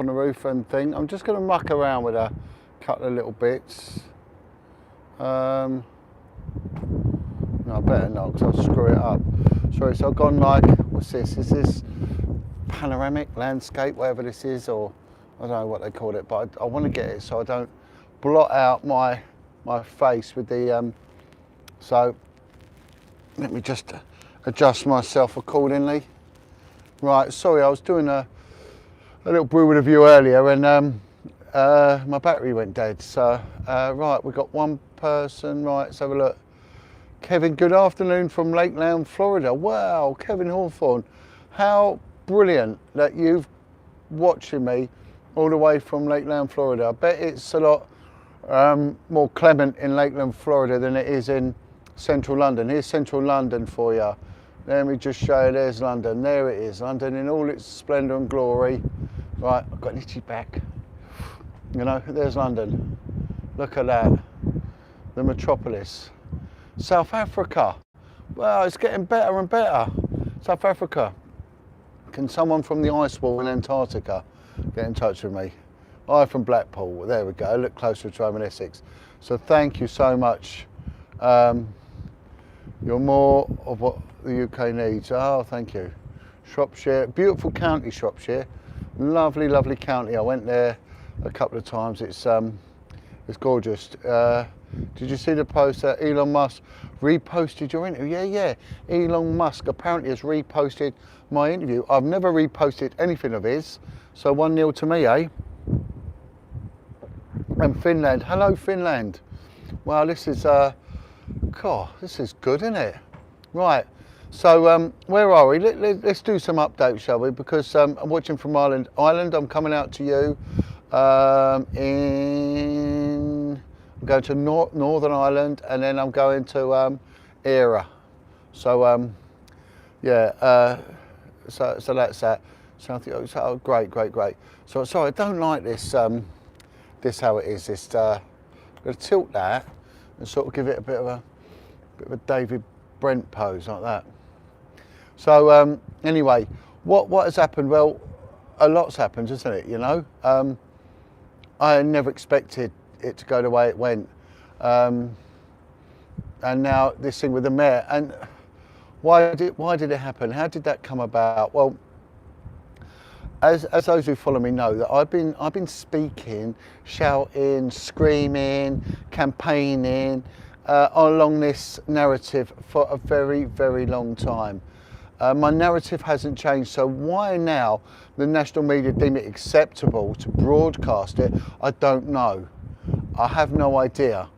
on the roof and thing. I'm just going to muck around with a couple of little bits. No, I better not, because I'll screw it up. Sorry, so I've gone like, what's this? Is this panoramic landscape, whatever this is, or I don't know what they call it, but I want to get it so I don't blot out my face with the, so let me just adjust myself accordingly. Right, sorry, I was doing a little brew review earlier and my battery went dead. So, right, we've got one person, right, let's have a look. Kevin, good afternoon from Lakeland, Florida. Wow, Kevin Hawthorne, how brilliant that you've watching me all the way from Lakeland, Florida. I bet it's a lot more clement in Lakeland, Florida than it is in central London. Here's central London for you. Let me just show you, there's London. There it is, London in all its splendour and glory. Right, I've got an itchy back. You know, there's London. Look at that, the metropolis. South Africa, well, it's getting better and better. South Africa. Can someone from the ice wall in Antarctica get in touch with me? I'm from Blackpool, there we go, a look closer to home in Essex. So thank you so much. You're more of what the UK needs. Oh, thank you. Shropshire, beautiful county, Shropshire. Lovely, lovely county. I went there a couple of times. It's gorgeous. Did you see the post that Elon Musk reposted your interview? Yeah. Elon Musk apparently has reposted my interview. I've never reposted anything of his. So 1-0 to me, eh? And Finland. Hello, Finland. Wow, this is God, this is good, isn't it? Right, so where are we? Let's do some updates, shall we? Because I'm watching from Ireland. I'm coming out to you I'm going to Northern Ireland, and then I'm going to Era. So yeah, so that's that. South. Oh, great. So sorry, I don't like this. This how it is. This I'm going to tilt that and sort of give it a bit of a David Brent pose like that. So anyway, what has happened? Well, a lot's happened, isn't it? You know, I never expected it to go the way it went, and now this thing with the mayor. And why did it happen? How did that come about? Well, as those who follow me know, that I've been speaking, shouting, screaming, campaigning along this narrative for a very, very long time. My narrative hasn't changed, so why now the national media deem it acceptable to broadcast it, I don't know. I have no idea.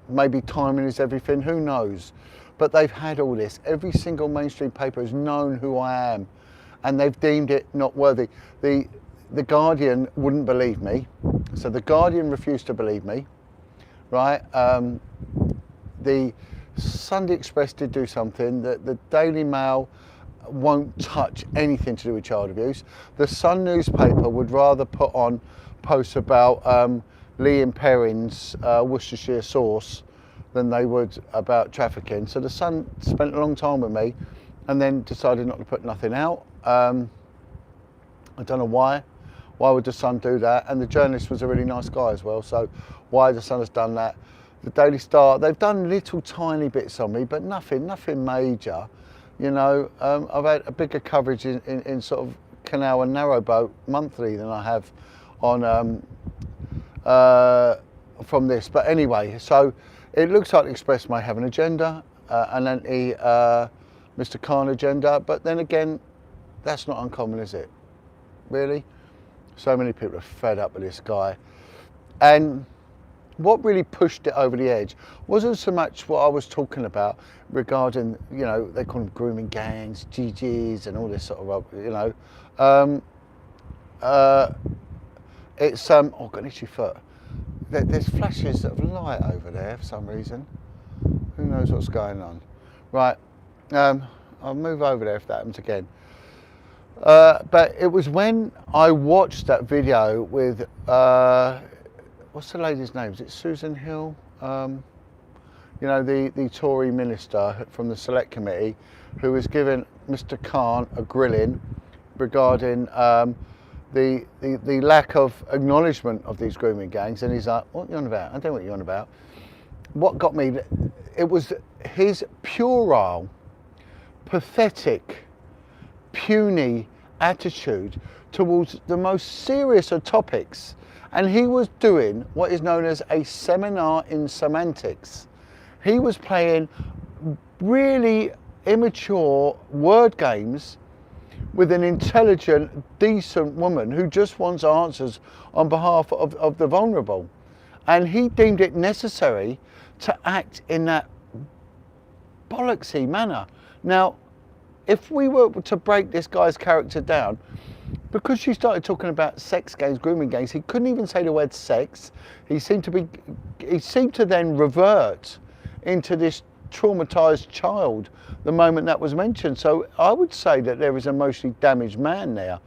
Maybe timing is everything, who knows? But they've had all this. Every single mainstream paper has known who I am, and they've deemed it not worthy. The Guardian wouldn't believe me, so the Guardian refused to believe me, right? The Sunday Express did do something, that the Daily Mail won't touch anything to do with child abuse. The Sun newspaper would rather put on posts about Liam Perrin's Worcestershire sauce than they would about trafficking. So the Sun spent a long time with me and then decided not to put nothing out. I don't know why. Why would the Sun do that? And the journalist was a really nice guy as well, so why the Sun has done that. The Daily Star, they've done little tiny bits on me, but nothing major. You know, I've had a bigger coverage in sort of Canal and Narrowboat monthly than I have on from this. But anyway, so it looks like the Express may have an agenda, an anti-Mr. Khan agenda, but then again, that's not uncommon, is it? Really? So many people are fed up with this guy. And what really pushed it over the edge wasn't so much what I was talking about regarding, you know, they call them grooming gangs, GGs and all this sort of, you know. It's, oh, I've got an itchy foot. There's flashes of light over there for some reason. Who knows what's going on? Right, I'll move over there if that happens again. But it was when I watched that video with, what's the lady's name? Is it Susan Hill? You know, the Tory minister from the Select Committee, who was giving Mr. Khan a grilling regarding the lack of acknowledgement of these grooming gangs, and he's like, what are you on about? I don't know what you're on about. What got me, it was his puerile, pathetic, puny attitude towards the most serious of topics. And he was doing what is known as a seminar in semantics. He was playing really immature word games with an intelligent, decent woman who just wants answers on behalf of the vulnerable. And he deemed it necessary to act in that bollocksy manner. Now, if we were to break this guy's character down, because she started talking about sex gangs, grooming gangs, he couldn't even say the word sex. He seemed to then revert into this traumatized child the moment that was mentioned. So I would say that there is an emotionally damaged man there.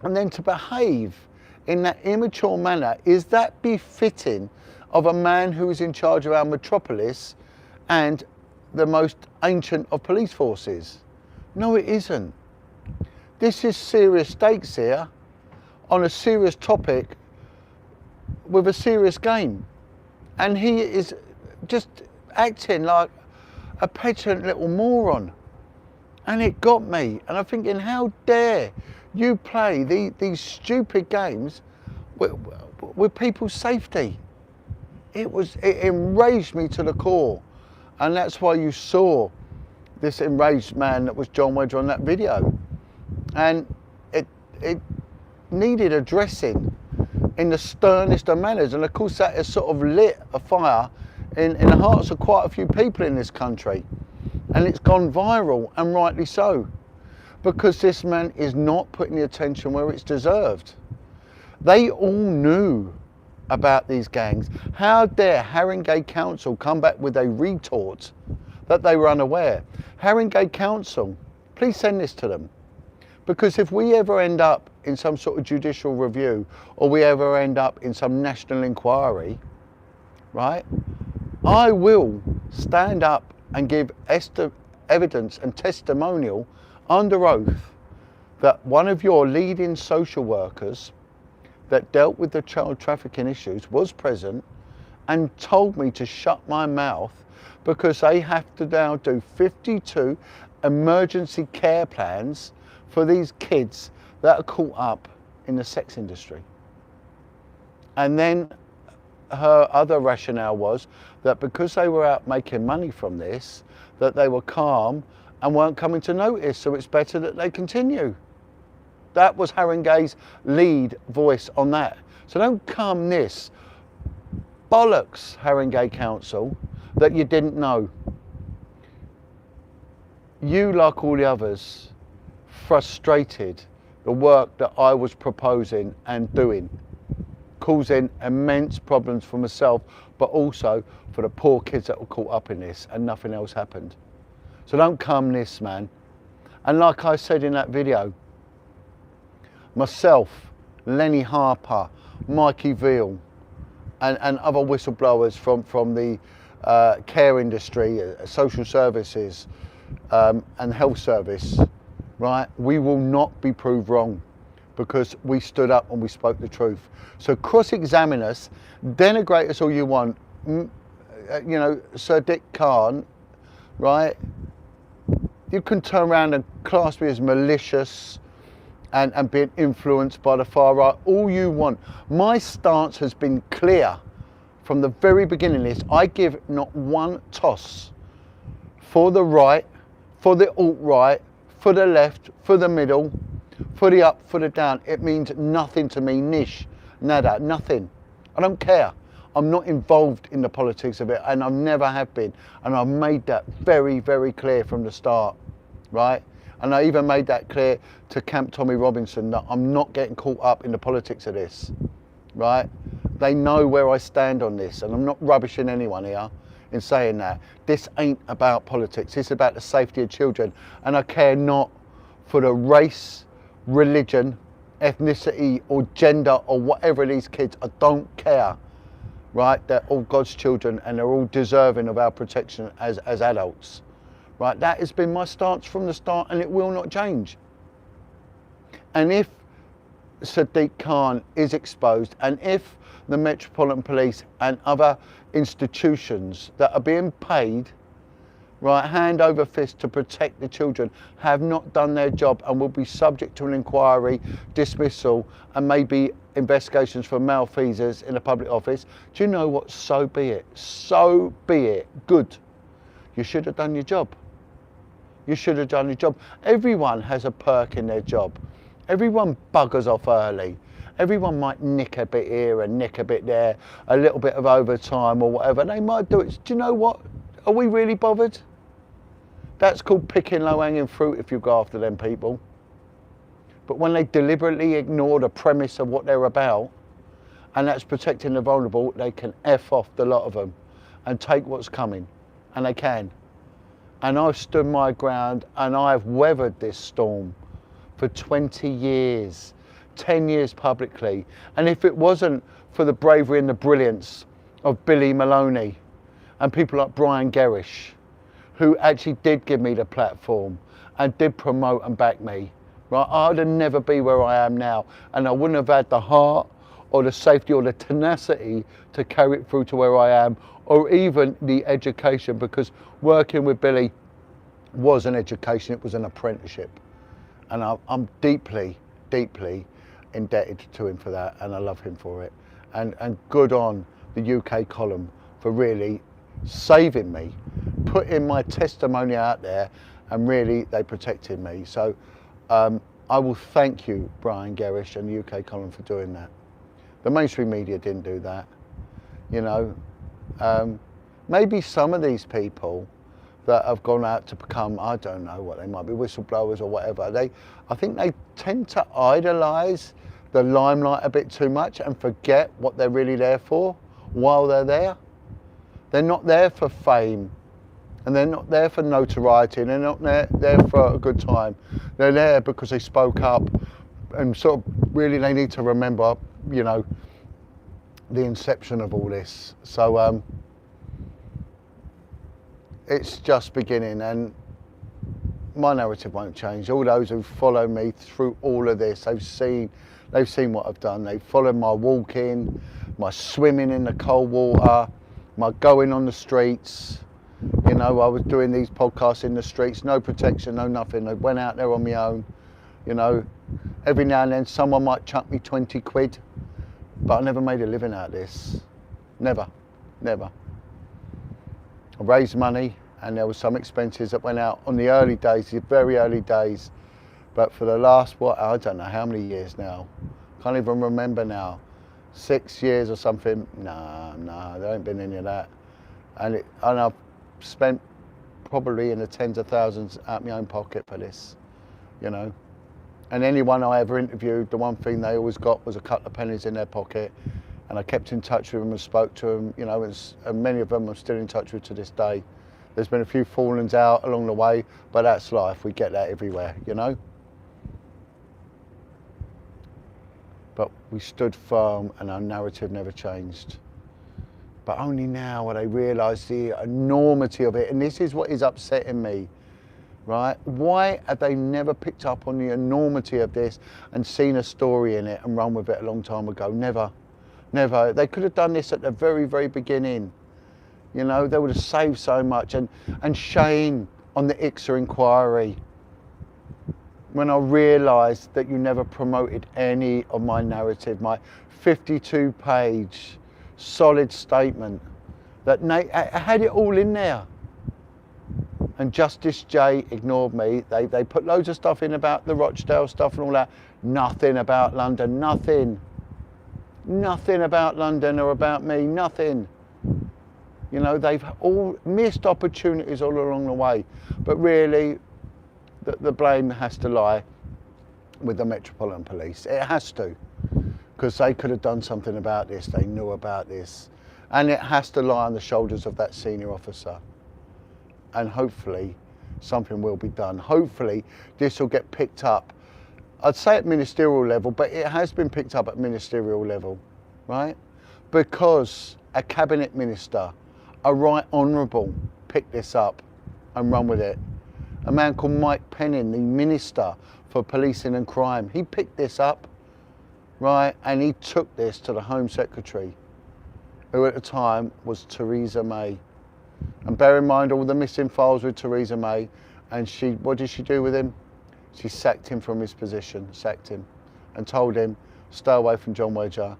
And then to behave in that immature manner, is that befitting of a man who is in charge of our metropolis and the most ancient of police forces? No, it isn't. This is serious stakes here on a serious topic with a serious game. And he is just acting like a petulant little moron. And it got me. And I'm thinking, how dare you play these stupid games with people's safety? It enraged me to the core. And that's why you saw this enraged man that was Jon Wedger on that video. And it needed addressing in the sternest of manners. And of course that has sort of lit a fire in the hearts of quite a few people in this country. And it's gone viral, and rightly so, because this man is not putting the attention where it's deserved. They all knew about these gangs. How dare Haringey Council come back with a retort that they were unaware? Haringey Council, please send this to them. Because if we ever end up in some sort of judicial review, or we ever end up in some national inquiry, right, I will stand up and give evidence and testimonial under oath that one of your leading social workers that dealt with the child trafficking issues was present and told me to shut my mouth because they have to now do 52 emergency care plans for these kids that are caught up in the sex industry. And then her other rationale was that because they were out making money from this, that they were calm and weren't coming to notice, so it's better that they continue. That was Haringey's lead voice on that. So don't come this bollocks, Haringey Council, that you didn't know. You, like all the others, frustrated the work that I was proposing and doing, causing immense problems for myself, but also for the poor kids that were caught up in this, and nothing else happened. So don't come this, man. And like I said in that video, myself, Lenny Harper, Mikey Veal, and other whistleblowers from the care industry, social services, and health service, right? We will not be proved wrong because we stood up and we spoke the truth. So cross-examine us, denigrate us all you want. You know, Sir Dick Khan, right? You can turn around and class me as malicious and being influenced by the far right all you want. My stance has been clear from the very beginning of this. I give not one toss for the right, for the alt-right, for the left, for the middle, for the up, for the down. It means nothing to me, niche, nada, nothing. I don't care. I'm not involved in the politics of it, and I never have been. And I've made that very, very clear from the start, right? And I even made that clear to Camp Tommy Robinson that I'm not getting caught up in the politics of this, right? They know where I stand on this, and I'm not rubbishing anyone here in saying that. This ain't about politics. It's about the safety of children. And I care not for the race, religion, ethnicity, or gender, or whatever these kids. I don't care, right? They're all God's children, and they're all deserving of our protection as adults. Right, that has been my stance from the start, and it will not change. And if Sadiq Khan is exposed, and if the Metropolitan Police and other institutions that are being paid, right, hand over fist to protect the children, have not done their job and will be subject to an inquiry, dismissal, and maybe investigations for malfeasance in a public office, do you know what? So be it. So be it. Good. You should have done your job. You should have done your job. Everyone has a perk in their job. Everyone buggers off early. Everyone might nick a bit here and nick a bit there, a little bit of overtime or whatever. They might do it. Do you know what? Are we really bothered? That's called picking low-hanging fruit if you go after them people. But when they deliberately ignore the premise of what they're about, and that's protecting the vulnerable, they can F off the lot of them and take what's coming. And they can. And I've stood my ground and I've weathered this storm for 20 years, 10 years publicly. And if it wasn't for the bravery and the brilliance of Billy Maloney and people like Brian Gerrish, who actually did give me the platform and did promote and back me, right, I'd have never be where I am now. And I wouldn't have had the heart or the safety or the tenacity to carry it through to where I am, or even the education, because working with Billy was an education, it was an apprenticeship. And I'm deeply, deeply indebted to him for that, and I love him for it. And good on the UK column for really saving me, putting my testimony out there, and really they protected me. So I will thank you, Brian Gerrish and the UK column, for doing that. The mainstream media didn't do that, you know. Maybe some of these people that have gone out to become, I don't know what they might be, whistleblowers or whatever, I think they tend to idolise the limelight a bit too much and forget what they're really there for while they're there. They're not there for fame, and they're not there for notoriety, and they're not there for a good time. They're there because they spoke up, and sort of really they need to remember, you know, the inception of all this. So it's just beginning, and my narrative won't change. All those who follow me through all of this, they've seen what I've done. They've followed my walking, my swimming in the cold water, my going on the streets. You know, I was doing these podcasts in the streets, no protection, no nothing. I went out there on my own. You know, every now and then someone might chuck me 20 quid, but I never made a living out of this. Never, never. I raised money, and there were some expenses that went out on the early days, the very early days. But for the last, I don't know how many years now, can't even remember now, 6 years or something. No, there ain't been any of that. And I've spent probably in the tens of thousands out of my own pocket for this, you know. And anyone I ever interviewed, the one thing they always got was a couple of pennies in their pocket. And I kept in touch with them and spoke to them, you know, and many of them I'm still in touch with to this day. There's been a few fallings out along the way, but that's life. We get that everywhere, you know. But we stood firm, and our narrative never changed. But only now when I realise the enormity of it, and this is what is upsetting me, right? Why have they never picked up on the enormity of this and seen a story in it and run with it a long time ago? Never. Never. They could have done this at the very, very beginning. You know, they would have saved so much. And Shane on the ICSA inquiry, when I realised that you never promoted any of my narrative, my 52-page solid statement, that I had it all in there. And Justice J ignored me. They put loads of stuff in about the Rochdale stuff and all that. Nothing about London, nothing. Nothing about London or about me, nothing. You know, they've all missed opportunities all along the way. But really, the blame has to lie with the Metropolitan Police. It has to, because they could have done something about this. They knew about this. And it has to lie on the shoulders of that senior officer. And hopefully something will be done. Hopefully this will get picked up. I'd say at ministerial level, but it has been picked up at ministerial level, right? Because a cabinet minister, a right honourable, picked this up and run with it. A man called Mike Penning, the Minister for Policing and Crime, he picked this up right? And he took this to the Home Secretary, who at the time was Theresa May. And bear in mind all the missing files with Theresa May, and what did she do with him? She sacked him from his position, sacked him, and told him, stay away from Jon Wedger,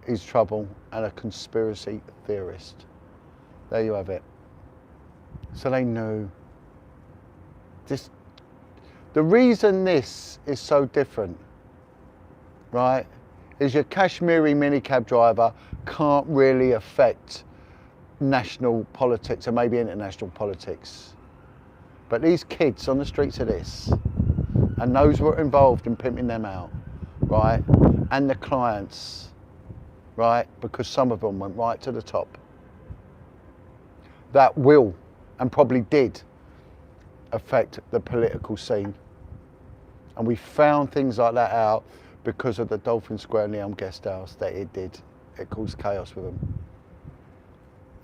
he's trouble and a conspiracy theorist. There you have it. So they knew. The reason this is so different, right, is your Kashmiri minicab driver can't really affect national politics and maybe international politics. But these kids on the streets of this, and those who are involved in pimping them out, right, and the clients, right, because some of them went right to the top, that will, and probably did, affect the political scene. And we found things like that out because of the Dolphin Square Neon guest house that it did. It caused chaos with them.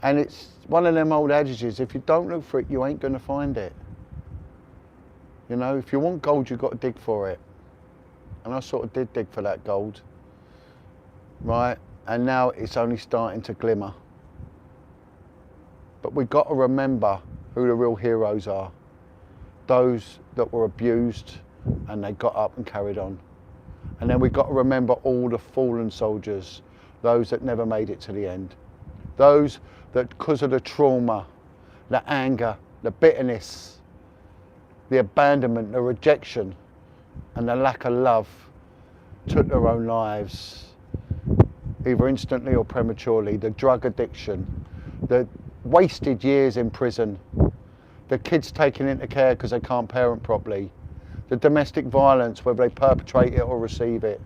And it's one of them old adages, if you don't look for it, you ain't gonna find it. You know, if you want gold, you've got to dig for it. And I sort of did dig for that gold, right? And now it's only starting to glimmer. But we've got to remember who the real heroes are. Those that were abused and they got up and carried on. And then we've got to remember all the fallen soldiers, those that never made it to the end. Those that, because of the trauma, the anger, the bitterness, the abandonment, the rejection, and the lack of love, took their own lives, either instantly or prematurely. The drug addiction, the wasted years in prison, the kids taken into care because they can't parent properly, the domestic violence, whether they perpetrate it or receive it,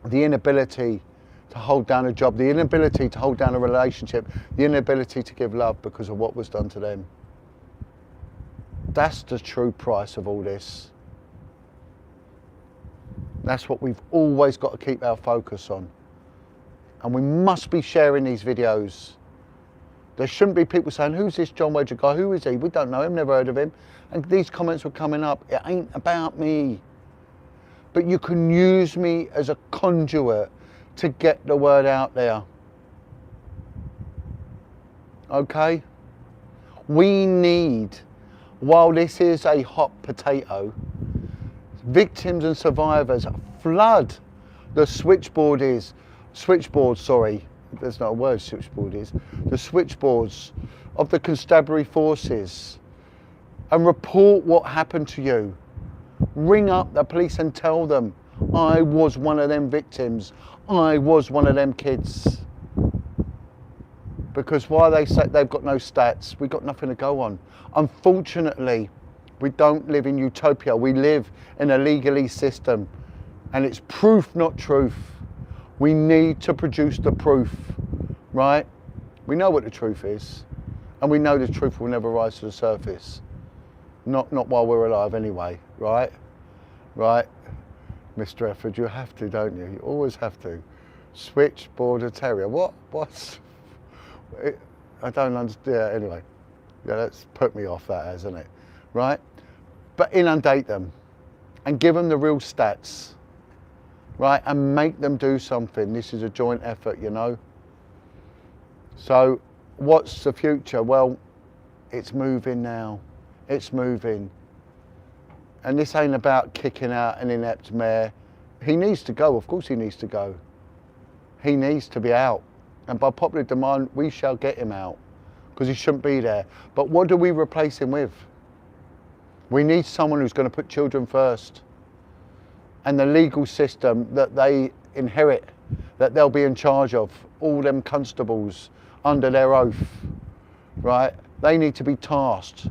the inability to hold down a job, the inability to hold down a relationship, the inability to give love because of what was done to them. That's the true price of all this. That's what we've always got to keep our focus on. And we must be sharing these videos. There shouldn't be people saying, who's this Jon Wedger guy? Who is he? We don't know him, never heard of him. And these comments were coming up. It ain't about me. But you can use me as a conduit to get the word out there. Okay? We need, while this is a hot potato, victims and survivors flood the switchboards, there's not a word, switchboard is, the switchboards of the constabulary forces and report what happened to you. Ring up the police and tell them, I was one of them victims, I was one of them kids. Because while they say they've got no stats, we've got nothing to go on. Unfortunately, we don't live in utopia, we live in a legalese system, and it's proof, not truth. We need to produce the proof, right? We know what the truth is, and we know the truth will never rise to the surface. Not while we're alive anyway, right? Right? Mr. Efford, you have to, don't you? You always have to. Switch border terrier. What's... I don't understand. Yeah, anyway. Yeah, that's put me off, that hasn't it? Right? But inundate them and give them the real stats, right? And make them do something. This is a joint effort, you know? So what's the future? Well, it's moving now. It's moving. And this ain't about kicking out an inept mayor. He needs to go, of course he needs to go. He needs to be out. And by popular demand, we shall get him out, because he shouldn't be there. But what do we replace him with? We need someone who's going to put children first. And the legal system that they inherit, that they'll be in charge of, all them constables under their oath, right? They need to be tasked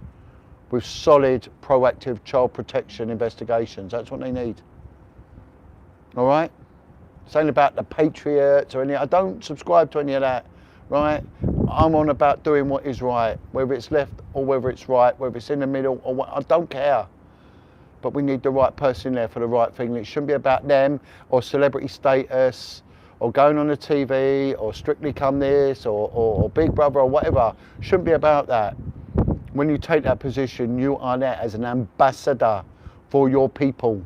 with solid, proactive child protection investigations. That's what they need. All right? It's ain't about the Patriots or any, I don't subscribe to any of that, right? I'm on about doing what is right, whether it's left or whether it's right, whether it's in the middle or what, I don't care. But we need the right person there for the right thing. It shouldn't be about them or celebrity status or going on the TV or Strictly Come This or Big Brother or whatever. It shouldn't be about that. When you take that position, you are there as an ambassador for your people.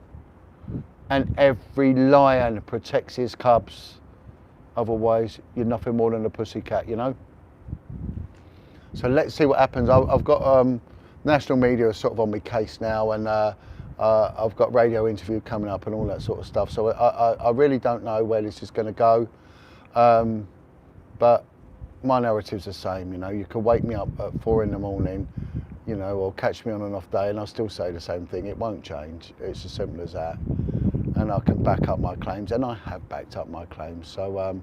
and every lion protects his cubs. Otherwise, you're nothing more than a pussycat, you know? So let's see what happens. I've got national media sort of on my case now, and I've got radio interview coming up and all that sort of stuff. So I really don't know where this is going to go. But my narrative's the same, you know. You can wake me up at 4 in the morning, you know, or catch me on an off day and I'll still say the same thing. It won't change. It's as simple as that. And I can back up my claims, and I have backed up my claims. So,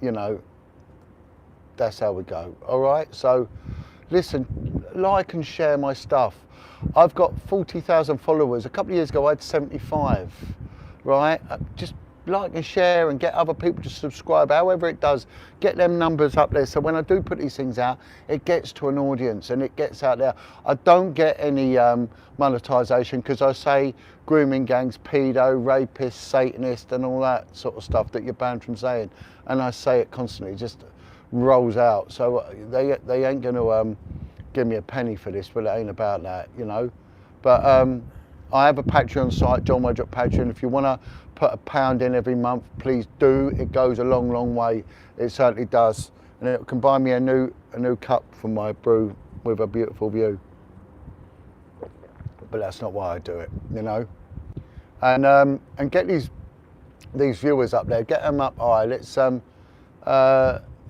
you know, that's how we go. All right. So, listen, like and share my stuff. I've got 40,000 followers. A couple of years ago, I had 75. Right. Just like and share and get other people to subscribe. However it does, get them numbers up there. So when I do put these things out, it gets to an audience and it gets out there. I don't get any monetization because I say grooming gangs, pedo, rapists, Satanist, and all that sort of stuff that you're banned from saying. And I say it constantly. Just rolls out. So they ain't going to give me a penny for this, but it ain't about that, you know. But I have a Patreon site, Jon Wedger Patreon. If you want to put £1 in every month, please do. It goes a long, long way. It certainly does. And it can buy me a new cup for my brew with a beautiful view. But that's not why I do it, you know. And get these viewers up there, get them up high. Let's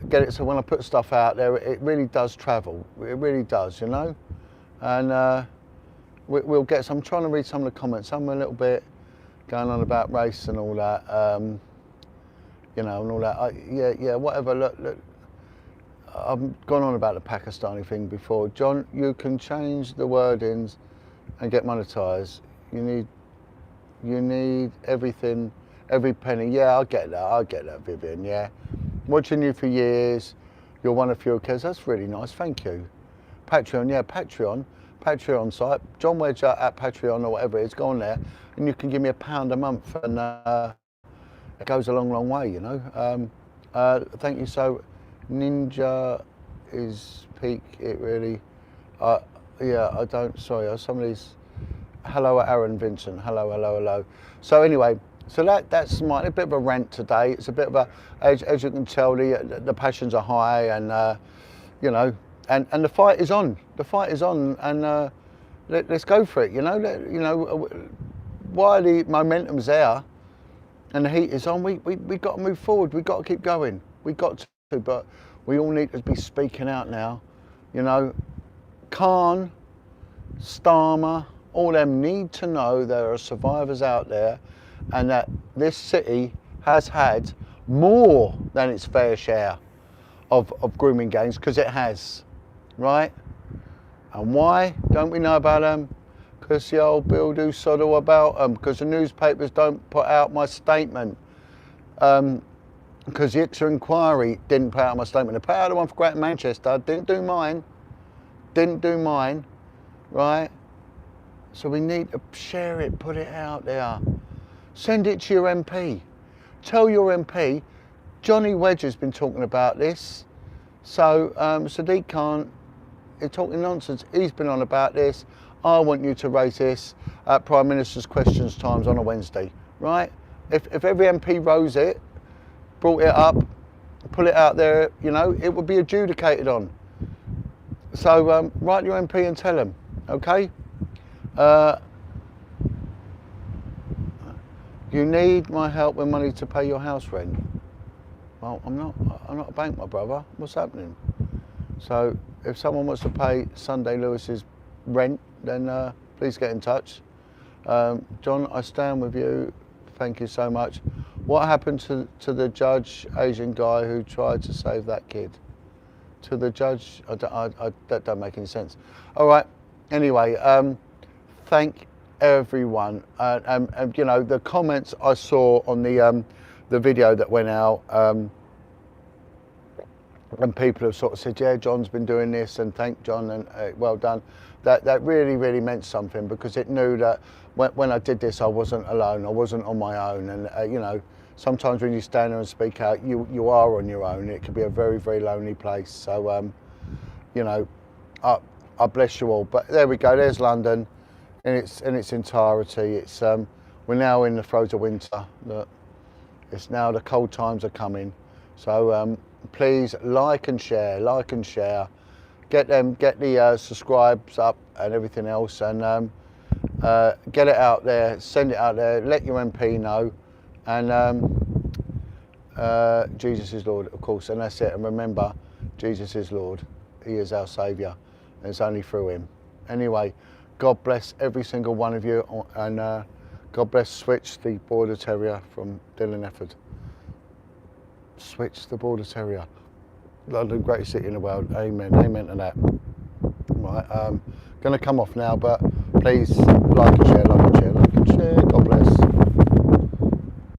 get it so when I put stuff out there, it really does travel. It really does, you know. And we'll get some. I'm trying to read some of the comments. Some are a little bit going on about race and all that, you know, and all that. Yeah, whatever. Look, I've gone on about the Pakistani thing before. John, you can change the wordings and get monetized. You need everything, every penny. Yeah, I get that, Vivian. Yeah, watching you for years. You're one of few kids. That's really nice. Thank you. Patreon, yeah, Patreon site, Jon Wedger at Patreon or whatever it is. Go on there, and you can give me £1 a month, and it goes a long, long way, you know. Thank you. So, Ninja is peak. It really. Yeah, I don't. Sorry, some of these. Hello, Aaron Vincent. Hello. So anyway, so that's a bit of a rant today. It's a bit of a, as you can tell, the passions are high, and you know, and the fight is on. The fight is on, and let's go for it. You know, while the momentum's there, and the heat is on, we got to move forward. We got to keep going. We got to, but we all need to be speaking out now. You know, Khan, Starmer, all them need to know there are survivors out there, and that this city has had more than its fair share of grooming gangs, because it has, right? And why don't we know about them? Because the old Bill do soddle about them, because the newspapers don't put out my statement, because the ICSA inquiry didn't put out my statement. They put out the one for Greater Manchester, didn't do mine, right? So we need to share it, put it out there. Send it to your MP. Tell your MP, Johnny Wedger's been talking about this. So Sadiq Khan is talking nonsense. He's been on about this. I want you to raise this at Prime Minister's Questions Times on a Wednesday, right? If every MP rose it, brought it up, put it out there, you know, it would be adjudicated on. So write your MP and tell him, okay? You need my help with money to pay your house rent. Well, I'm not a bank, my brother. What's happening? So if someone wants to pay Sunday Lewis's rent, then please get in touch. John, I stand with you. Thank you so much. What happened to the judge, Asian guy who tried to save that kid? To the judge, that don't make any sense. All right. Anyway, thank everyone. And you know, the comments I saw on the video that went out, and people have sort of said, yeah, John's been doing this, and thank John, and well done. That really, really meant something, because it knew that when I did this, I wasn't alone. I wasn't on my own. And you know, sometimes when you stand there and speak out, you are on your own. It can be a very, very lonely place. So, you know, I bless you all. But there we go. There's London in its entirety. It's we're now in the throes of winter. Look, it's now the cold times are coming. So please like and share, get the subscribes up and everything else, and get it out there, send it out there, let your MP know, and Jesus is Lord, of course, and that's it. And remember, Jesus is Lord. He is our Saviour, and it's only through Him. Anyway, God bless every single one of you, and God bless Switch, the Border Terrier from Dylan Efford. Switch, the Border Terrier. London, greatest city in the world. Amen. Amen to that. Right, going to come off now, but please like and share.